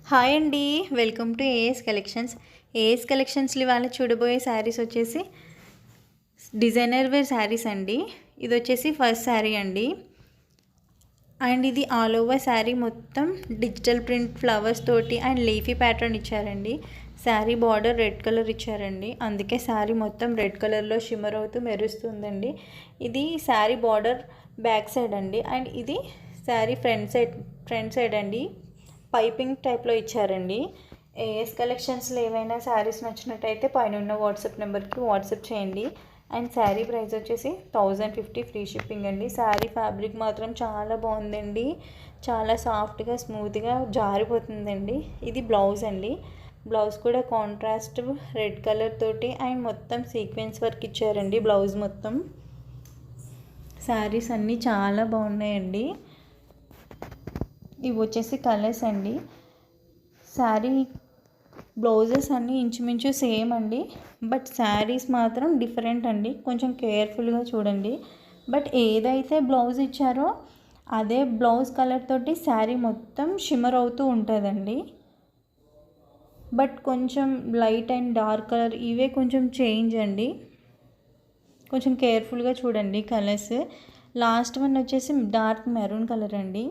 Hi అండి, welcome to AS collections. AS కలెక్షన్స్లో ఇవాళ చూడబోయే శారీస్ వచ్చేసి డిజైనర్ వేర్ శారీస్ అండి. ఇది వచ్చేసి ఫస్ట్ శారీ అండి. అండ్ ఇది ఆల్ ఓవర్ శారీ మొత్తం డిజిటల్ ప్రింట్ ఫ్లవర్స్ తోటి అండ్ లీఫీ ప్యాటర్న్ ఇచ్చారండి. శారీ బార్డర్ రెడ్ కలర్ ఇచ్చారండి, అందుకే శారీ మొత్తం రెడ్ కలర్లో షిమ్మర్ అవుతూ మెరుస్తుందండి. ఇది శారీ బార్డర్ బ్యాక్ సైడ్ అండి. అండ్ ఇది శారీ ఫ్రంట్ సైడ్ అండి. పైపింగ్ టైప్లో ఇచ్చారండి. ఏఎస్ కలెక్షన్స్లో ఏవైనా శారీస్ నచ్చినట్టయితే పైన ఉన్న వాట్సాప్ నెంబర్కి వాట్సాప్ చేయండి. అండ్ శారీ ప్రైస్ వచ్చేసి 1050 ఫ్రీ షిప్పింగ్ అండి. శారీ ఫ్యాబ్రిక్ మాత్రం చాలా బాగుందండి, చాలా సాఫ్ట్గా స్మూత్గా జారిపోతుందండి. ఇది బ్లౌజ్ అండి. బ్లౌజ్ కూడా కాంట్రాస్ట్ రెడ్ కలర్ తోటి అండ్ మొత్తం సీక్వెన్స్ వర్క్ ఇచ్చారండి. బ్లౌజ్ మొత్తం శారీస్ అన్నీ చాలా బాగున్నాయండి. ఇవి వచ్చేసి కలర్స్ అండి. శారీ బ్లౌజెస్ అన్నీ ఇంచుమించు సేమ్ అండి, బట్ శారీస్ మాత్రం డిఫరెంట్ అండి. కొంచెం కేర్ఫుల్గా చూడండి. బట్ ఏదైతే బ్లౌజ్ ఇచ్చారో అదే బ్లౌజ్ కలర్ తోటి శారీ మొత్తం షిమ్మర్ అవుతూ ఉంటుందండి. బట్ కొంచెం లైట్ అండ్ డార్క్ కలర్ ఇవే కొంచెం చేంజ్ అండి. కొంచెం కేర్ఫుల్గా చూడండి కలర్స్. లాస్ట్ వన్ వచ్చేసి డార్క్ మెరూన్ కలర్ అండి.